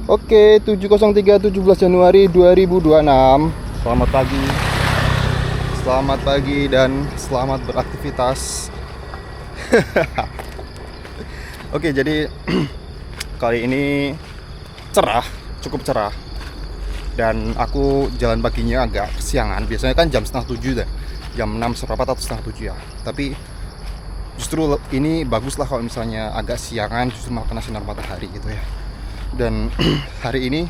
Oke, 7.03 17 Januari 2026. Selamat pagi. Selamat pagi dan selamat beraktivitas. Oke, jadi kali ini cerah, cukup cerah. Dan aku jalan paginya agak kesiangan. Biasanya kan jam setengah 7 deh. Jam 6 seperempat atau setengah 7 ya. Tapi justru ini bagus lah kalau misalnya agak siangan, justru malah kena sinar matahari gitu ya. Dan hari ini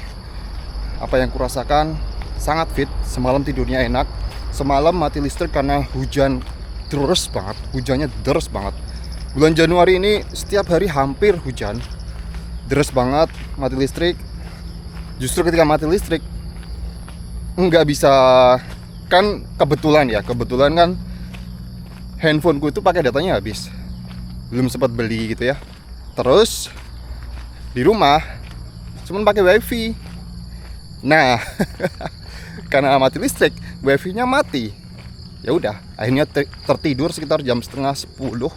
apa yang kurasakan sangat fit. Semalam tidurnya enak. Semalam mati listrik karena hujan deras banget. Hujannya deras banget. Bulan Januari ini setiap hari hampir hujan. Deras banget, mati listrik. Justru ketika mati listrik nggak bisa, kan kebetulan kan handphoneku itu pakai datanya habis. Belum sempat beli gitu ya. Terus di rumah cuman pakai wifi. Nah, karena mati listrik, wifi-nya mati. Ya udah, akhirnya tertidur sekitar jam setengah 10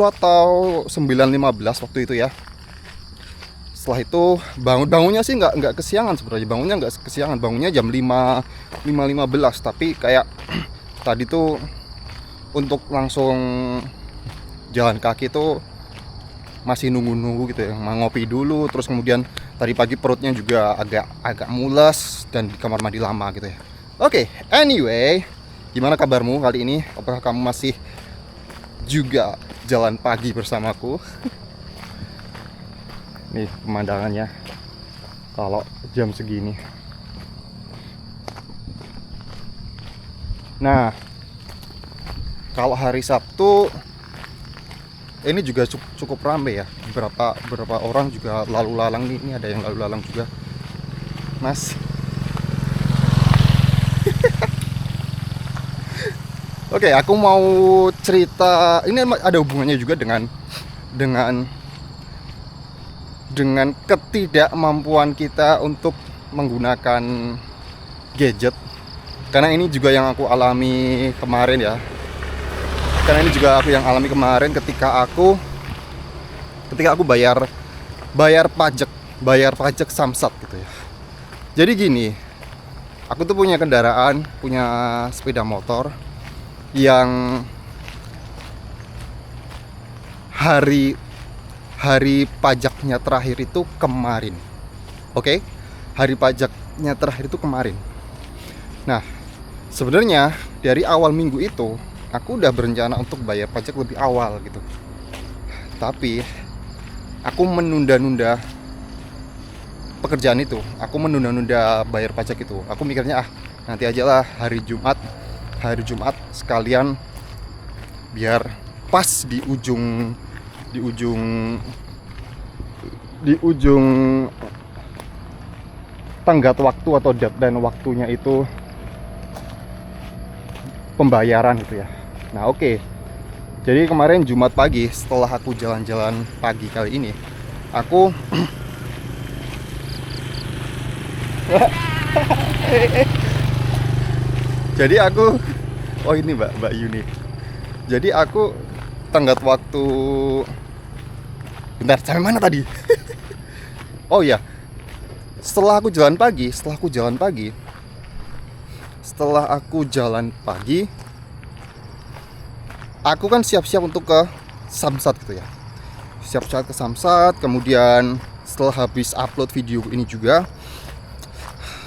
atau 9.15 waktu itu ya. Setelah itu bangunnya sih nggak kesiangan sebenarnya. Bangunnya jam 5.15, tapi kayak tadi tuh untuk langsung jalan kaki tuh masih nunggu gitu ya, mau ngopi dulu. Terus kemudian tadi pagi perutnya juga agak mules dan di kamar mandi lama gitu ya. Oke, anyway, gimana kabarmu kali ini? Apakah kamu masih juga jalan pagi bersamaku? Nih pemandangannya kalau jam segini. Nah, kalau hari Sabtu ini juga cukup ramai ya. Beberapa orang juga lalu lalang nih. Ini ada yang lalu lalang juga, Mas. Oke, aku mau cerita. Ini ada hubungannya juga dengan ketidakmampuan kita untuk menggunakan gadget. Karena ini juga yang aku alami kemarin ya. Ketika aku bayar pajak Samsat gitu ya. Jadi gini, aku tuh punya sepeda motor yang hari pajaknya terakhir itu kemarin. Oke? Hari pajaknya terakhir itu kemarin. Nah, sebenarnya dari awal minggu itu aku udah berencana untuk bayar pajak lebih awal gitu. Tapi aku menunda-nunda pekerjaan itu. Aku menunda-nunda bayar pajak itu. Aku mikirnya nanti aja lah hari Jumat sekalian, biar pas di ujung tenggat waktu atau deadline waktunya itu pembayaran gitu ya. Nah, oke. Jadi kemarin Jumat pagi setelah aku jalan-jalan pagi kali ini, aku ini Mbak Yuni. Jadi aku tenggat waktu, bentar, sampai mana tadi? Oh iya. Setelah aku jalan pagi, aku kan siap-siap untuk ke Samsat gitu ya. Siap-siap ke Samsat, kemudian setelah habis upload video ini juga,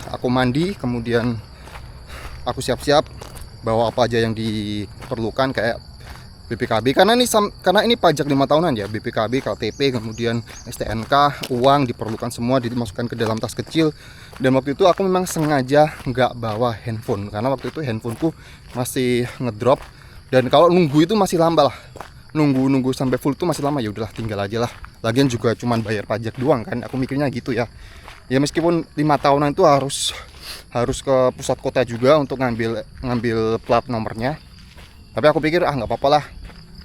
aku mandi, kemudian aku siap-siap bawa apa aja yang diperlukan kayak BPKB, karena ini pajak 5 tahunan ya. BPKB, KTP, kemudian STNK, uang diperlukan semua, dimasukkan ke dalam tas kecil. Dan waktu itu aku memang sengaja nggak bawa handphone karena waktu itu handphoneku masih ngedrop, dan kalau nunggu itu masih lama lah. Nunggu sampai full itu masih lama. Ya udahlah, tinggal aja lah. Lagian juga cuman bayar pajak doang kan. Aku mikirnya gitu ya. Ya meskipun 5 tahunan itu harus ke pusat kota juga untuk ngambil plat nomornya. Tapi aku pikir nggak apa-apa lah,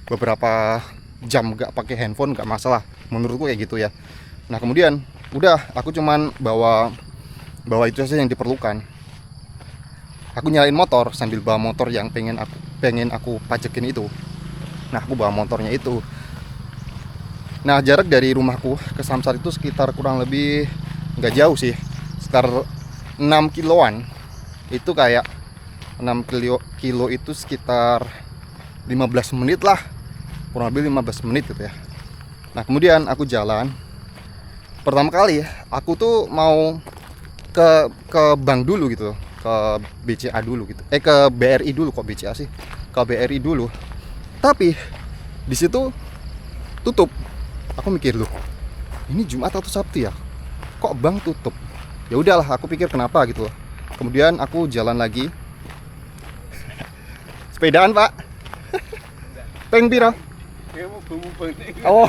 beberapa jam nggak pakai handphone nggak masalah, menurutku kayak gitu ya. Nah, kemudian udah aku cuman bawa itu saja yang diperlukan. Aku nyalain motor sambil bawa motor yang pengen aku pajakin itu. Nah, aku bawa motornya itu. Nah, jarak dari rumahku ke Samsat itu sekitar kurang lebih nggak jauh sih, sekitar 6 kiloan. Itu kayak 6 kilo itu sekitar 15 menit lah, kurang lebih 15 menit gitu ya. Nah kemudian aku jalan. Pertama kali aku tuh mau ke bank dulu gitu, ke BCA dulu gitu, ke BRI dulu, kok BCA sih, ke BRI dulu. Tapi di situ tutup. Aku mikir, loh, ini Jumat atau Sabtu ya? Kok bank tutup? Ya udahlah, aku pikir kenapa gitu. Kemudian aku jalan lagi. Sepedaan, Pak. Peng pira? Oh.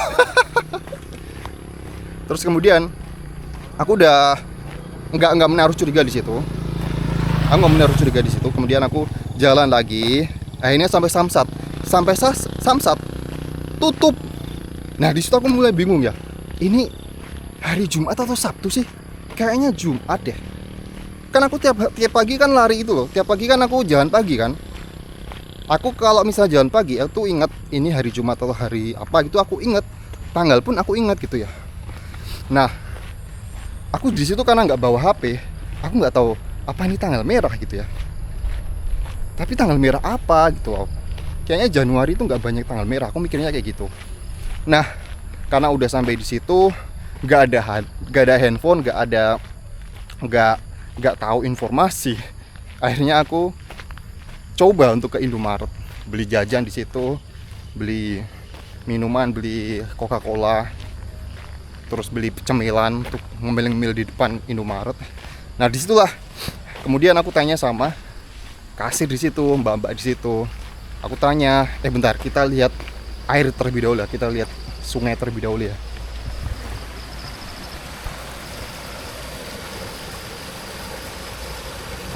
Terus kemudian aku udah nggak menaruh curiga di situ. Aku nggak menaruh curiga di situ. Kemudian aku jalan lagi. Akhirnya sampai Samsat. Sampai Samsat tutup. Nah di situ aku mulai bingung ya. Ini hari Jumat atau Sabtu sih? Kayaknya Jumat deh. Kan aku tiap pagi kan lari itu loh. Tiap pagi kan aku jalan pagi kan. Aku kalau misalnya jalan pagi, aku ingat ini hari Jumat atau hari apa gitu, aku ingat. Tanggal pun aku ingat gitu ya. Nah, aku di situ karena nggak bawa HP, aku nggak tahu apa ini tanggal merah gitu ya. Tapi tanggal merah apa gitu? Kayaknya Januari itu nggak banyak tanggal merah. Aku mikirnya kayak gitu. Nah, karena udah sampai di situ, nggak ada handphone, nggak tahu informasi. Akhirnya aku coba untuk ke Indomaret, beli jajan di situ, beli minuman, beli Coca-Cola, terus beli cemilan untuk ngemil-ngemil di depan Indomaret. Nah disitulah kemudian aku tanya sama kasir di situ, mbak-mbak di situ. Aku tanya, bentar, kita lihat air terlebih dahulu ya, kita lihat sungai terlebih dahulu ya.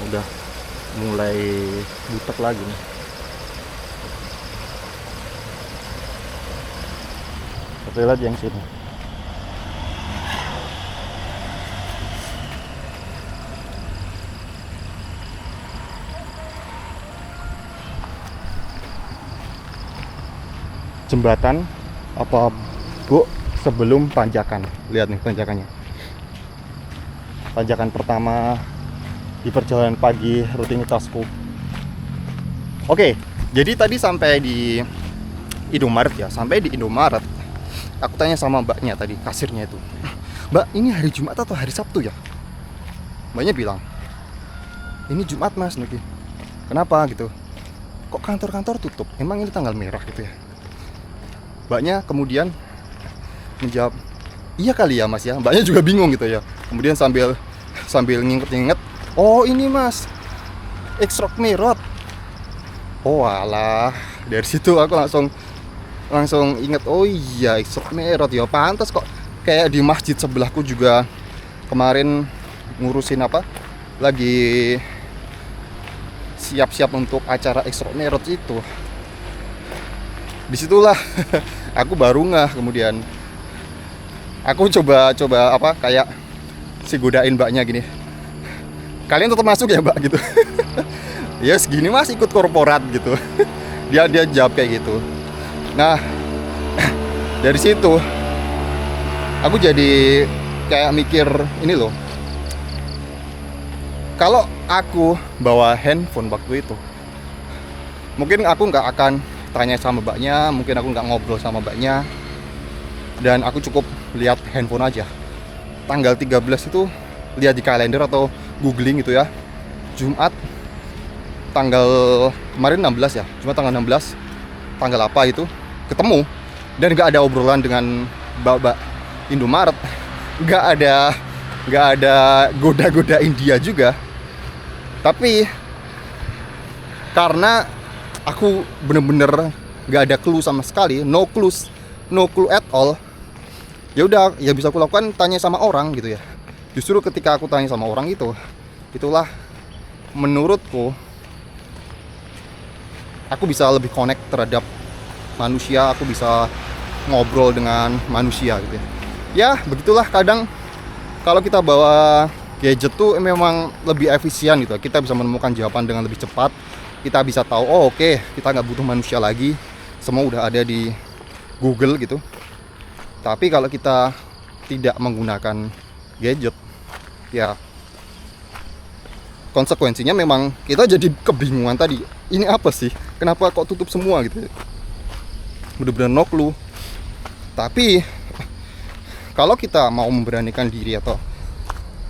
Udah mulai butek lagi nih. Kita lihat yang sini. Jembatan apa bu sebelum tanjakan. Lihat nih tanjakannya. Tanjakan pertama di perjalanan pagi rutinitasku. Oke, jadi tadi sampai di Indomaret ya. Sampai di Indomaret, aku tanya sama mbaknya tadi, kasirnya itu, Mbak, ini hari Jumat atau hari Sabtu ya? Mbaknya bilang, ini Jumat mas Nuki. Kenapa gitu? Kok kantor-kantor tutup? Emang ini tanggal merah gitu ya? Mbaknya kemudian menjawab, iya kali ya mas ya. Mbaknya juga bingung gitu ya. Kemudian sambil nginget-nginget, oh ini mas, Exrock Merot. Oh alah, dari situ aku langsung inget, oh iya Exrock Merot ya, pantas kok kayak di masjid sebelahku juga kemarin ngurusin apa, lagi siap-siap untuk acara Exrock Merot itu. Disitulah aku baru ngeh. Kemudian aku coba apa, kayak si godain mbaknya gini, kalian tetap masuk ya mbak gitu. Ya segini mas, ikut korporat gitu. dia jawab kayak gitu. Nah dari situ aku jadi kayak mikir ini loh, kalau aku bawa handphone waktu itu, mungkin aku nggak akan tanya sama mbaknya, mungkin aku nggak ngobrol sama mbaknya, dan aku cukup lihat handphone aja. Tanggal 13 itu lihat di kalender atau googling gitu ya, Jumat tanggal kemarin 16 ya, Jumat tanggal 16, tanggal apa itu, ketemu. Dan nggak ada obrolan dengan mbak Indomaret, nggak ada goda-godain dia juga. Tapi karena aku bener-bener nggak ada clue sama sekali, no clue at all, ya udah, ya bisa aku lakukan tanya sama orang gitu ya. Justru ketika aku tanya sama orang itulah menurutku aku bisa lebih connect terhadap manusia, aku bisa ngobrol dengan manusia gitu ya. Ya begitulah, kadang kalau kita bawa gadget tuh memang lebih efisien gitu, kita bisa menemukan jawaban dengan lebih cepat. Kita bisa tahu, oh oke, kita nggak butuh manusia lagi, semua udah ada di Google gitu. Tapi kalau kita tidak menggunakan gadget, ya konsekuensinya memang kita jadi kebingungan tadi. Ini apa sih? Kenapa kok tutup semua gitu? Bener-bener no clue. Tapi kalau kita mau memberanikan diri atau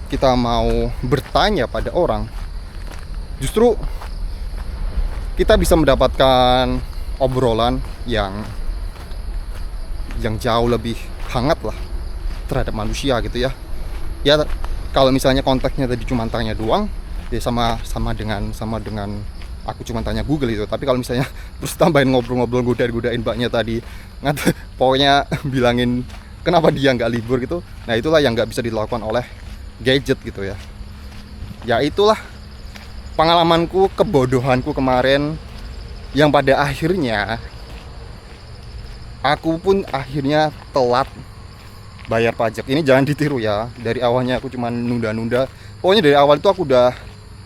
kita mau bertanya pada orang, justru kita bisa mendapatkan obrolan yang jauh lebih hangat lah terhadap manusia gitu ya. Ya kalau misalnya konteksnya tadi cuma tanya doang, ya sama dengan aku cuma tanya Google itu. Tapi kalau misalnya terus tambahin ngobrol-ngobrol, godain mbaknya tadi, pokoknya bilangin kenapa dia nggak libur gitu, nah itulah yang nggak bisa dilakukan oleh gadget gitu ya. Ya itulah pengalamanku, kebodohanku kemarin, yang pada akhirnya aku pun akhirnya telat bayar pajak. Ini jangan ditiru ya. Dari awalnya aku cuma nunda-nunda. Pokoknya dari awal itu aku udah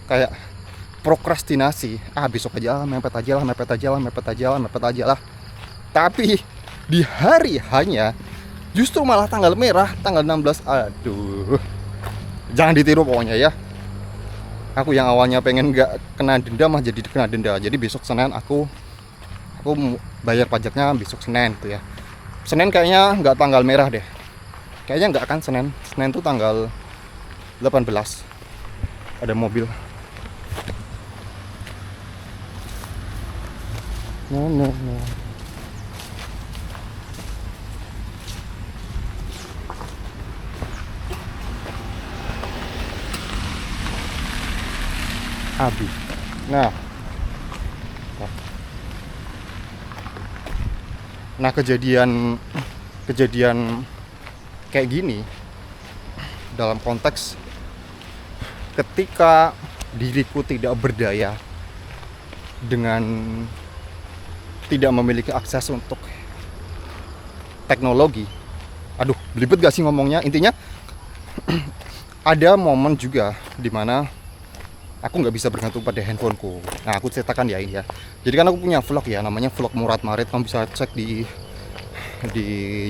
kayak prokrastinasi. Besok aja lah, mepet aja lah. Tapi di hari hanya justru malah tanggal merah, tanggal 16. Aduh. Jangan ditiru pokoknya ya. Aku yang awalnya pengen nggak kena denda mah jadi kena denda. Jadi besok Senin aku bayar pajaknya besok Senin tuh ya. Senin kayaknya nggak tanggal merah deh. Kayaknya nggak akan Senin. Senin tuh tanggal 18. Ada mobil. No. Abi. Nah kejadian kayak gini dalam konteks ketika diriku tidak berdaya dengan tidak memiliki akses untuk teknologi. Aduh, belibet gak sih ngomongnya? Intinya ada momen juga dimana aku nggak bisa bergantung pada handphoneku. Nah, aku ceritakan ya ini ya. Jadi kan aku punya vlog ya, namanya vlog Murad Marit. Kamu bisa cek di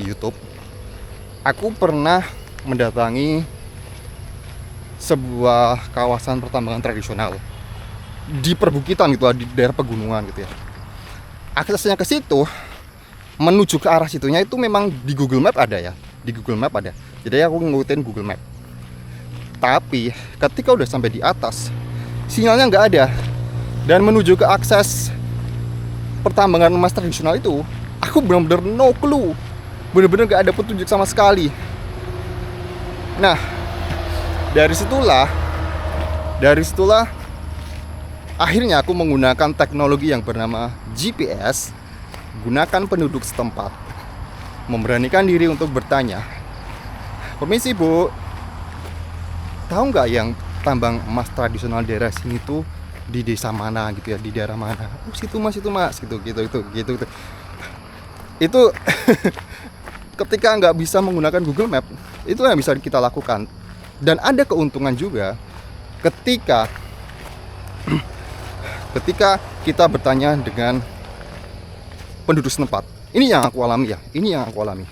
YouTube. Aku pernah mendatangi sebuah kawasan pertambangan tradisional di perbukitan gitu, di daerah pegunungan gitu ya. Aksesnya ke situ, menuju ke arah situnya itu memang di Google Map ada ya. Di Google Map ada. Jadi aku ngikutin Google Map. Tapi ketika udah sampai di atas, sinyalnya nggak ada. Dan menuju ke akses pertambangan emas tradisional itu, aku benar-benar no clue. Benar-benar nggak ada petunjuk sama sekali. Nah, dari situlah akhirnya aku menggunakan teknologi yang bernama GPS, gunakan penduduk setempat, memberanikan diri untuk bertanya, "Permisi Bu, tahu nggak yang tambang emas tradisional daerah sini tuh di desa mana gitu ya, di daerah mana?" "Oh, situ mas gitu." Itu ketika nggak bisa menggunakan Google Map, itu yang bisa kita lakukan. Dan ada keuntungan juga ketika kita bertanya dengan penduduk setempat. Ini yang aku alami.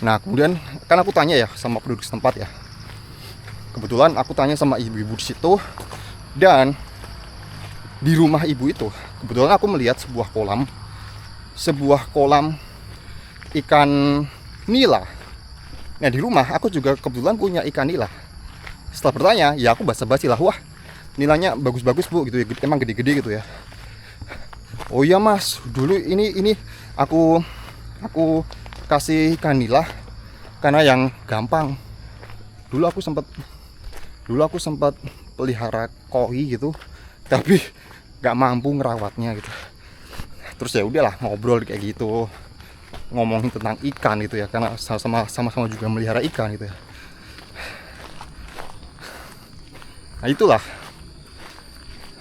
Nah, kemudian kan aku tanya ya sama penduduk setempat ya. Kebetulan aku tanya sama ibu-ibu di situ, dan di rumah ibu itu kebetulan aku melihat sebuah kolam ikan nila. Nah, di rumah aku juga kebetulan punya ikan nila. Setelah bertanya, ya aku basa-basi lah, "Wah, nilainya bagus-bagus Bu," gitu ya, emang gede-gede gitu ya. "Oh iya Mas, dulu ini aku kasih ikan nila karena yang gampang. Dulu aku sempat pelihara koi gitu, tapi nggak mampu ngerawatnya gitu." Terus ya udahlah, ngobrol kayak gitu, ngomongin tentang ikan gitu ya, karena sama-sama juga melihara ikan gitu ya. Nah, itulah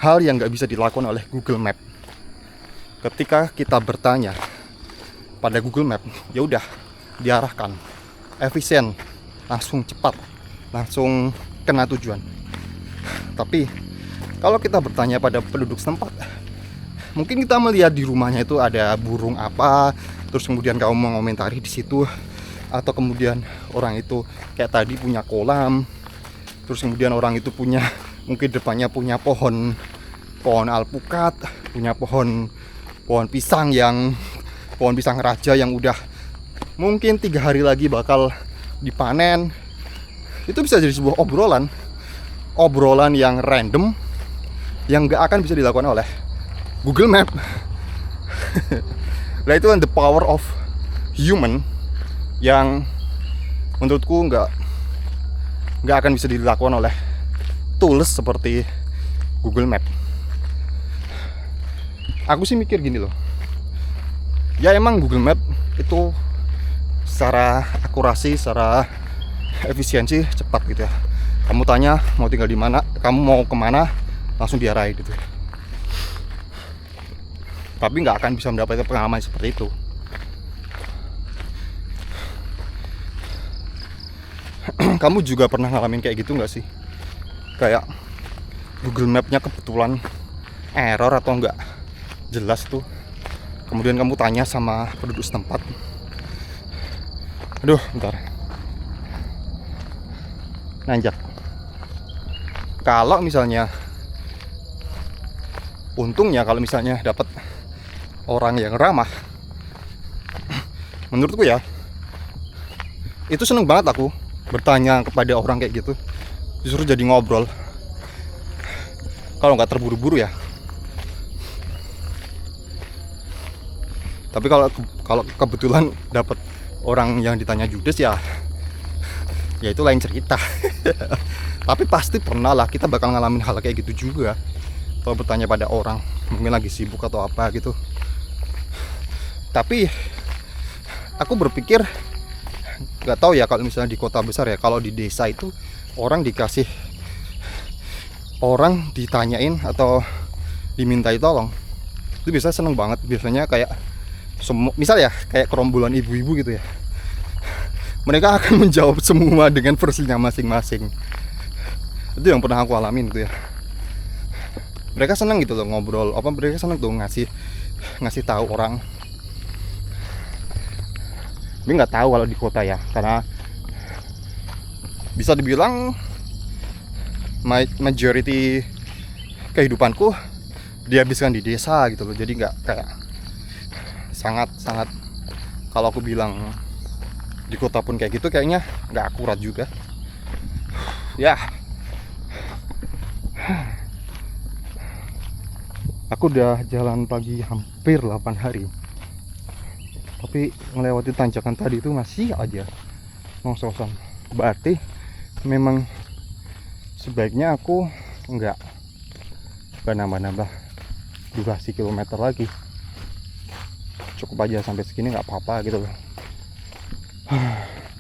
hal yang nggak bisa dilakukan oleh Google Map. Ketika kita bertanya pada Google Map, ya udah diarahkan, efisien, langsung cepat, langsung kena tujuan. Tapi kalau kita bertanya pada penduduk setempat, mungkin kita melihat di rumahnya itu ada burung apa, terus kemudian kamu mengomentari di situ, atau kemudian orang itu kayak tadi punya kolam, Terus kemudian orang itu punya, mungkin depannya punya pohon alpukat, punya pohon pisang raja yang udah mungkin 3 hari lagi bakal dipanen. Itu bisa jadi sebuah obrolan yang random, yang gak akan bisa dilakukan oleh Google Map. Nah itu kan the power of human yang menurutku nggak akan bisa dilakukan oleh tools seperti Google Map. Aku sih mikir gini loh, ya emang Google Map itu secara akurasi, secara efisiensi cepat gitu ya. Kamu tanya mau tinggal di mana, kamu mau kemana, langsung diarahin gitu. Tapi nggak akan bisa mendapatkan pengalaman seperti itu. Kamu juga pernah ngalamin kayak gitu nggak sih? Kayak Google Map-nya kebetulan error atau nggak jelas tuh. Kemudian kamu tanya sama penduduk setempat. Aduh, bentar. Nanjak. Kalau misalnya, untungnya kalau misalnya dapat orang yang ramah, menurutku ya, itu seneng banget aku bertanya kepada orang kayak gitu. Justru jadi ngobrol. Kalau nggak terburu-buru ya. Tapi kalau kebetulan dapat orang yang ditanya judes ya itu lain cerita. Tapi pasti pernah lah kita bakal ngalamin hal kayak gitu juga. Kalau bertanya pada orang, mungkin lagi sibuk atau apa gitu. Tapi aku berpikir, nggak tahu ya kalau misalnya di kota besar ya, kalau di desa itu orang ditanyain atau dimintai tolong itu biasanya seneng banget. Biasanya kayak misal ya kayak kerombolan ibu-ibu gitu ya, mereka akan menjawab semua dengan versinya masing-masing. Itu yang pernah aku alamin gitu ya. Mereka seneng gitu loh ngobrol, mereka seneng tuh ngasih tahu orang. Tapi nggak tahu kalau di kota ya, karena bisa dibilang majority kehidupanku dihabiskan di desa gitu loh. Jadi nggak kayak sangat kalau aku bilang di kota pun kayak gitu, kayaknya nggak akurat juga ya. Aku udah jalan pagi hampir 8 hari, tapi melewati tanjakan tadi itu masih aja ngos-ngosan. Berarti memang sebaiknya aku nggak nambah durasi kilometer lagi. Cukup aja sampai segini, nggak apa-apa gitu loh.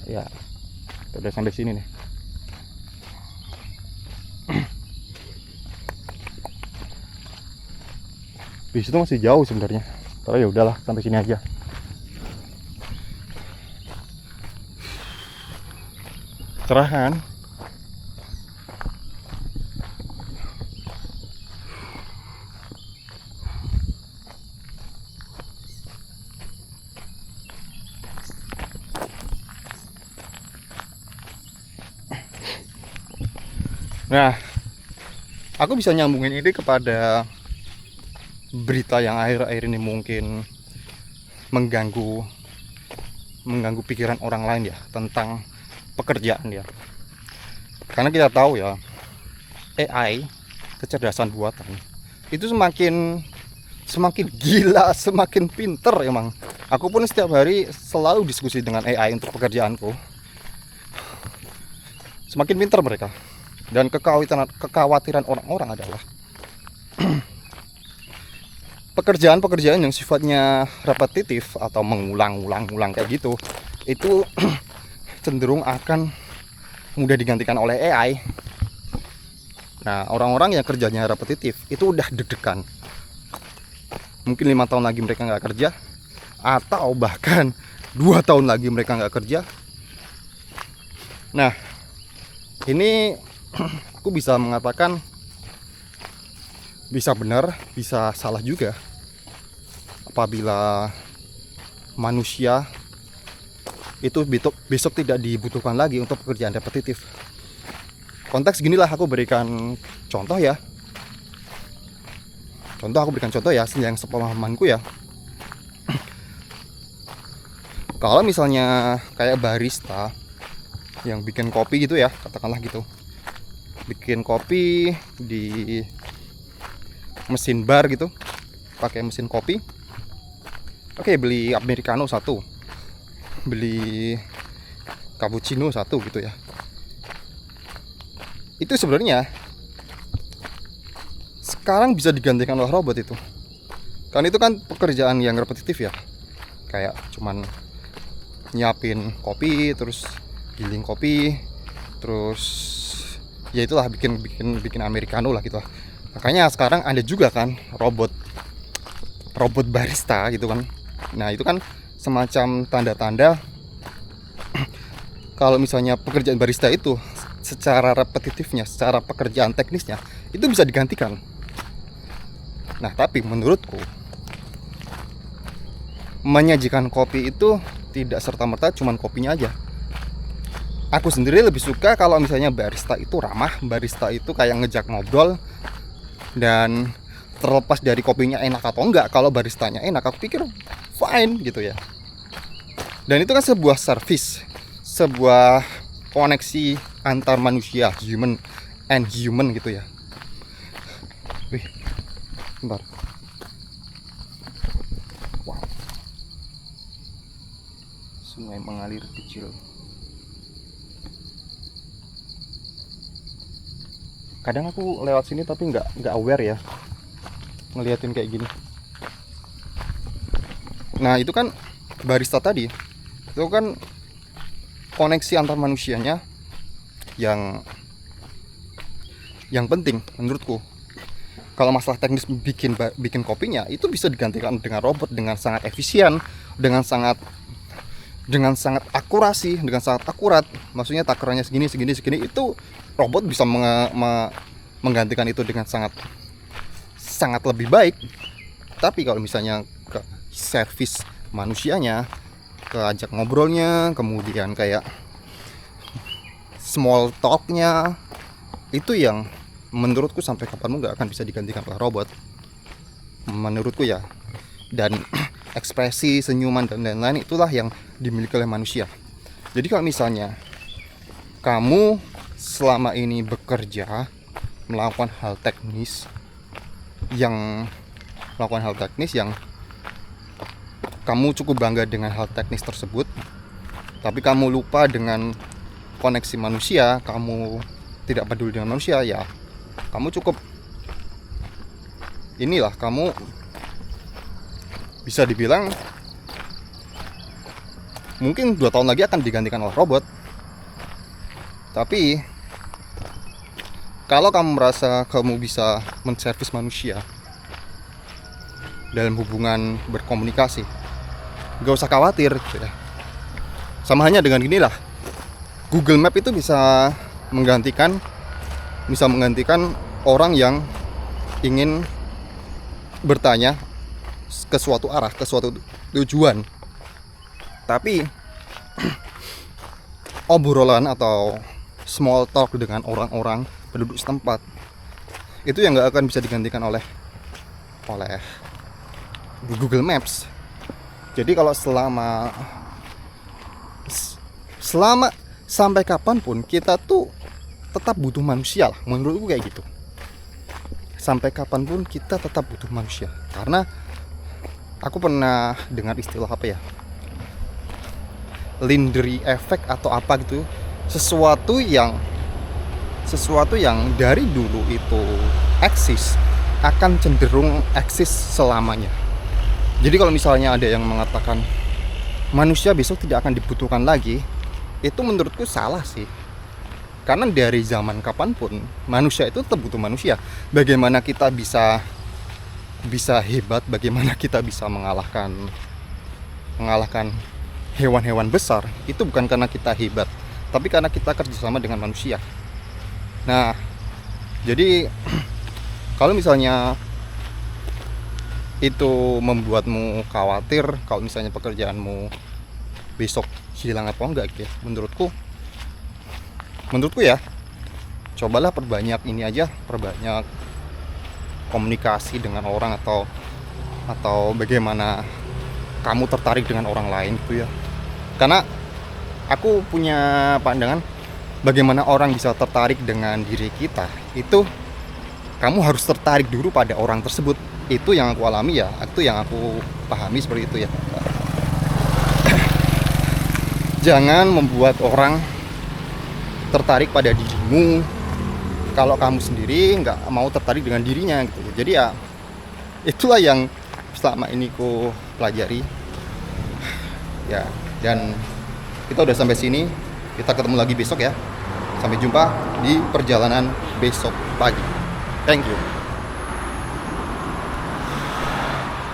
Ya udah sampai sini nih. Bis itu masih jauh sebenarnya, tapi ya udahlah sampai sini aja. Cerah kan? Nah, aku bisa nyambungin ini kepada berita yang akhir-akhir ini mungkin mengganggu pikiran orang lain ya, tentang pekerjaan ya. Karena kita tahu ya, AI, kecerdasan buatan, itu semakin gila, semakin pinter emang. Aku pun setiap hari selalu diskusi dengan AI untuk pekerjaanku. Semakin pinter mereka. Dan kekhawatiran orang-orang adalah pekerjaan yang sifatnya repetitif atau mengulang kayak gitu, itu cenderung akan mudah digantikan oleh AI. Nah, orang-orang yang kerjanya repetitif itu udah deg-degan. Mungkin 5 tahun lagi mereka nggak kerja, atau bahkan 2 tahun lagi mereka nggak kerja. Nah, ini aku bisa mengatakan bisa benar, bisa salah juga. Apabila manusia itu besok tidak dibutuhkan lagi untuk pekerjaan repetitif. Konteks ginilah, aku berikan contoh ya. Yang sepemahamanku ya. Kalau misalnya kayak barista yang bikin kopi gitu ya, katakanlah gitu, bikin kopi di mesin bar gitu, pakai mesin kopi. Oke, beli americano 1, beli cappuccino 1 gitu ya. Itu sebenarnya sekarang bisa digantikan oleh robot itu. Kan itu kan pekerjaan yang repetitif ya, kayak cuman nyiapin kopi, terus giling kopi, terus ya itulah bikin americano lah gitu lah. Makanya sekarang ada juga kan robot barista gitu kan. Nah itu kan semacam tanda-tanda kalau misalnya pekerjaan barista itu secara repetitifnya, secara pekerjaan teknisnya itu bisa digantikan. Nah tapi menurutku menyajikan kopi itu tidak serta-merta cuman kopinya aja. Aku sendiri lebih suka kalau misalnya barista itu ramah, barista itu kayak ngejak ngobrol. Dan terlepas dari kopinya enak atau enggak, kalau baristanya enak aku pikir fine gitu ya. Dan itu kan sebuah service, sebuah koneksi antar manusia, human and human gitu ya. Wih, bentar. Wow, sungai mengalir kecil. Kadang aku lewat sini tapi nggak aware ya ngeliatin kayak gini. Nah itu kan barista tadi, itu kan koneksi antar manusianya yang penting menurutku. Kalau masalah teknis bikin kopinya itu bisa digantikan dengan robot dengan sangat efisien, dengan sangat akurasi, dengan sangat akurat. Maksudnya takarannya segini itu robot bisa menggantikan itu dengan sangat lebih baik. Tapi kalau misalnya ke servis manusianya, ke ajak ngobrolnya, kemudian kayak small talknya, itu yang menurutku sampai kapanpun nggak akan bisa digantikan oleh robot, menurutku ya. Dan ekspresi, senyuman dan lain-lain itulah yang dimiliki oleh manusia. Jadi kalau misalnya kamu selama ini bekerja melakukan hal teknis yang kamu cukup bangga dengan hal teknis tersebut, tapi kamu lupa dengan koneksi manusia, kamu tidak peduli dengan manusia, ya kamu cukup kamu bisa dibilang mungkin 2 tahun lagi akan digantikan oleh robot. Tapi kalau kamu merasa kamu bisa menservis manusia dalam hubungan berkomunikasi, gak usah khawatir gitu ya. Sama hanya dengan inilah, Google Map itu bisa menggantikan orang yang ingin bertanya ke suatu arah, ke suatu tujuan. Tapi obrolan atau small talk dengan orang-orang penduduk setempat itu yang nggak akan bisa digantikan oleh Google Maps. Jadi kalau selama sampai kapanpun kita tuh tetap butuh manusia lah, menurutku kayak gitu. Sampai kapanpun kita tetap butuh manusia, karena aku pernah dengar istilah apa ya, Lindery effect atau apa gitu, sesuatu yang dari dulu itu eksis akan cenderung eksis selamanya. Jadi kalau misalnya ada yang mengatakan manusia besok tidak akan dibutuhkan lagi, itu menurutku salah sih. Karena dari zaman kapanpun manusia itu tetap butuh manusia. Bagaimana kita bisa hebat, bagaimana kita bisa mengalahkan hewan-hewan besar, itu bukan karena kita hebat, tapi karena kita kerjasama dengan manusia. Nah, jadi kalau misalnya itu membuatmu khawatir kalau misalnya pekerjaanmu besok hilang atau enggak gitu ya, menurutku ya, cobalah perbanyak ini aja, perbanyak komunikasi dengan orang, atau bagaimana kamu tertarik dengan orang lain gitu ya. Karena aku punya pandangan bagaimana orang bisa tertarik dengan diri kita, itu kamu harus tertarik dulu pada orang tersebut. Itu yang aku alami ya, itu yang aku pahami seperti itu ya. Jangan membuat orang tertarik pada dirimu kalau kamu sendiri nggak mau tertarik dengan dirinya gitu. Jadi ya itulah yang selama ini ku pelajari ya. Dan kita udah sampai sini, kita ketemu lagi besok ya. Sampai jumpa di perjalanan besok pagi. Thank you.